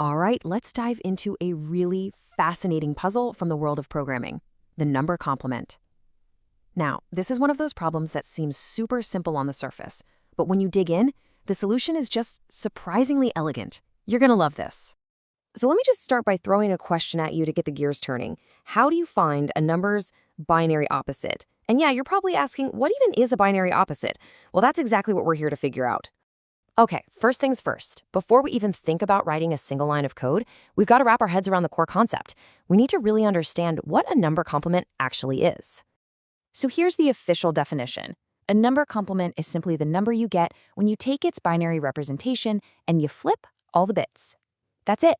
All right, let's dive into a really fascinating puzzle from the world of programming, the number complement. Now, this is one of those problems that seems super simple on the surface, but when you dig in, the solution is just surprisingly elegant. You're gonna love this. So let me just start by throwing a question at you to get the gears turning. How do you find a number's binary opposite? And yeah, you're probably asking, what even is a binary opposite? Well, that's exactly what we're here to figure out. Okay, first things first. Before we even think about writing a single line of code, we've got to wrap our heads around the core concept. We need to really understand what a number complement actually is. So here's the official definition. A number complement is simply the number you get when you take its binary representation and you flip all the bits. That's it.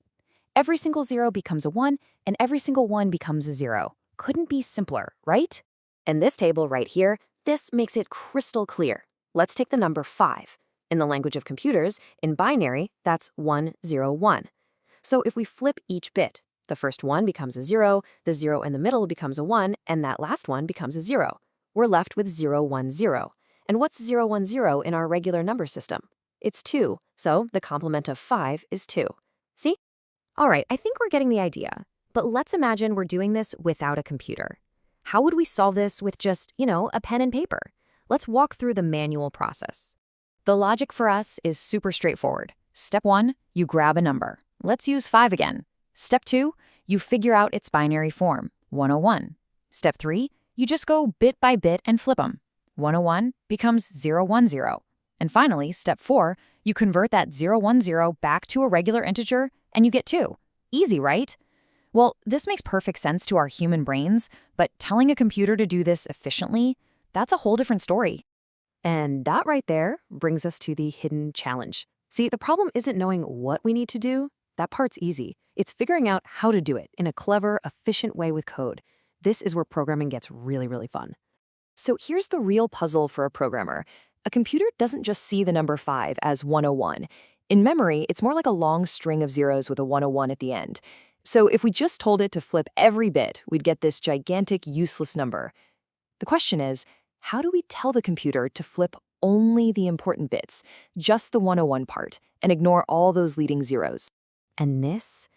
Every single 0 becomes a 1, and every single 1 becomes a 0. Couldn't be simpler, right? And this table right here, this makes it crystal clear. Let's take the number 5. In the language of computers, in binary, that's 1, 0, 1. So if we flip each bit, the first 1 becomes a 0, the 0 in the middle becomes a 1, and that last one becomes a 0. We're left with 0, 1, 0. And what's 0, 1, 0 in our regular number system? It's 2, so the complement of 5 is 2. See? All right, I think we're getting the idea. But let's imagine we're doing this without a computer. How would we solve this with just, a pen and paper? Let's walk through the manual process. The logic for us is super straightforward. Step 1, you grab a number. Let's use 5 again. Step 2, you figure out its binary form, 101. Step 3, you just go bit by bit and flip them. 101 becomes 010. And finally, step 4, you convert that 010 back to a regular integer and you get 2. Easy, right? Well, this makes perfect sense to our human brains, but telling a computer to do this efficiently, that's a whole different story. And that right there brings us to the hidden challenge. See, the problem isn't knowing what we need to do. That part's easy. It's figuring out how to do it in a clever, efficient way with code. This is where programming gets really, really fun. So here's the real puzzle for a programmer. A computer doesn't just see the number 5 as 101. In memory, it's more like a long string of zeros with a 101 at the end. So if we just told it to flip every bit, we'd get this gigantic, useless number. The question is, how do we tell the computer to flip only the important bits, just the 101 part, and ignore all those leading zeros? And this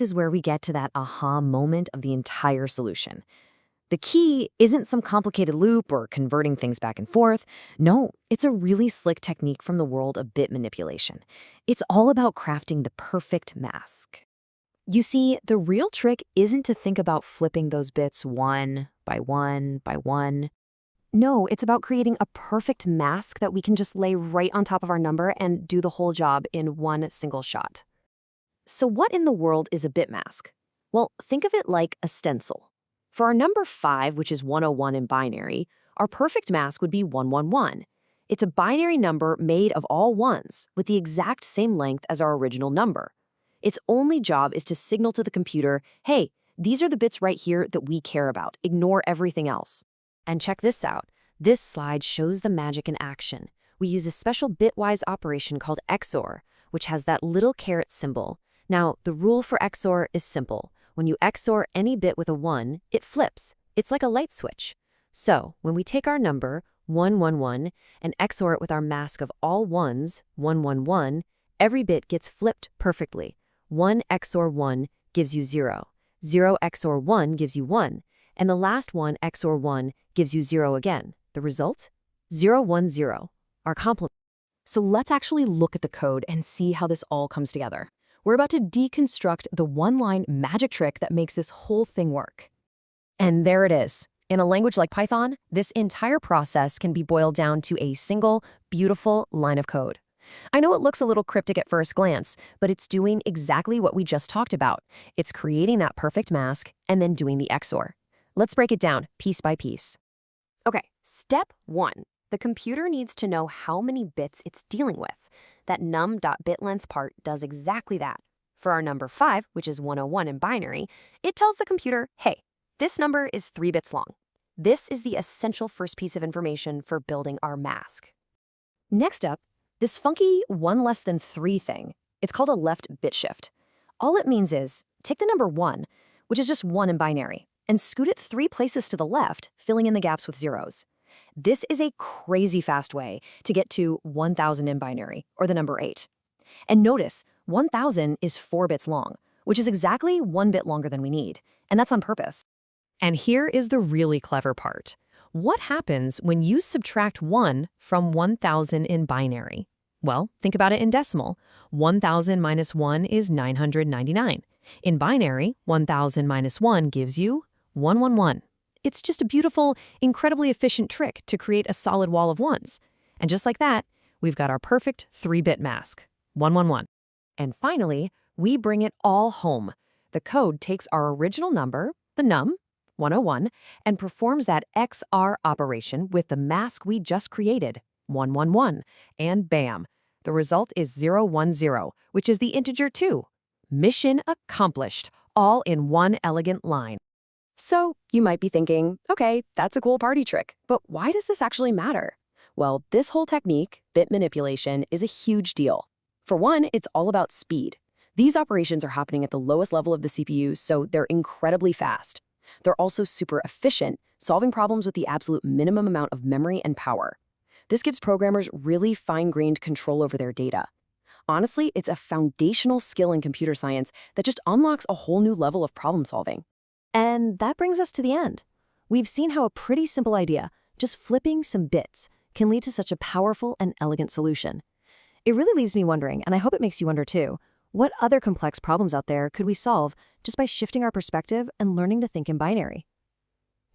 is where we get to that aha moment of the entire solution. The key isn't some complicated loop or converting things back and forth. No, it's a really slick technique from the world of bit manipulation. It's all about crafting the perfect mask. You see, the real trick isn't to think about flipping those bits one by one by one. No, it's about creating a perfect mask that we can just lay right on top of our number and do the whole job in one single shot. So what in the world is a bit mask? Well, think of it like a stencil. For our number 5, which is 101 in binary, our perfect mask would be 111. It's a binary number made of all ones with the exact same length as our original number. Its only job is to signal to the computer, hey, these are the bits right here that we care about. Ignore everything else. And check this out. This slide shows the magic in action. We use a special bitwise operation called XOR, which has that little caret symbol. Now, the rule for XOR is simple. When you XOR any bit with a 1, it flips. It's like a light switch. So, when we take our number, 111, and XOR it with our mask of all ones, 111, every bit gets flipped perfectly. 1 XOR 1 gives you 0. 0 XOR 1 gives you 1. And the last one, XOR 1, gives you 0 again. The result? 0, 1, 0, our complement. So let's actually look at the code and see how this all comes together. We're about to deconstruct the one-line magic trick that makes this whole thing work. And there it is. In a language like Python, this entire process can be boiled down to a single, beautiful line of code. I know it looks a little cryptic at first glance, but it's doing exactly what we just talked about. It's creating that perfect mask and then doing the XOR. Let's break it down piece by piece. Okay, step 1. The computer needs to know how many bits it's dealing with. That num.bitlength part does exactly that. For our number 5, which is 101 in binary, it tells the computer, hey, this number is 3 bits long. This is the essential first piece of information for building our mask. Next up, this funky 1 less than 3 thing. It's called a left bit shift. All it means is, take the number 1, which is just 1 in binary, and scoot it 3 places to the left, filling in the gaps with zeros. This is a crazy fast way to get to 1000 in binary, or the number 8. And notice, 1,000 is 4 bits long, which is exactly 1 bit longer than we need, and that's on purpose. And here is the really clever part. What happens when you subtract 1 from 1,000 in binary? Well, think about it in decimal. 1,000 minus 1 is 999. In binary, 1,000 minus 1 gives you 111. It's just a beautiful, incredibly efficient trick to create a solid wall of ones. And just like that, we've got our perfect 3-bit mask, 111. And finally, we bring it all home. The code takes our original number, the num, 101, and performs that XR operation with the mask we just created, 111, and bam, the result is 010, which is the integer 2. Mission accomplished, all in one elegant line. So you might be thinking, okay, that's a cool party trick, but why does this actually matter? Well, this whole technique, bit manipulation, is a huge deal. For one, it's all about speed. These operations are happening at the lowest level of the CPU, so they're incredibly fast. They're also super efficient, solving problems with the absolute minimum amount of memory and power. This gives programmers really fine-grained control over their data. Honestly, it's a foundational skill in computer science that just unlocks a whole new level of problem solving. And that brings us to the end. We've seen how a pretty simple idea, just flipping some bits, can lead to such a powerful and elegant solution. It really leaves me wondering, and I hope it makes you wonder too, what other complex problems out there could we solve just by shifting our perspective and learning to think in binary?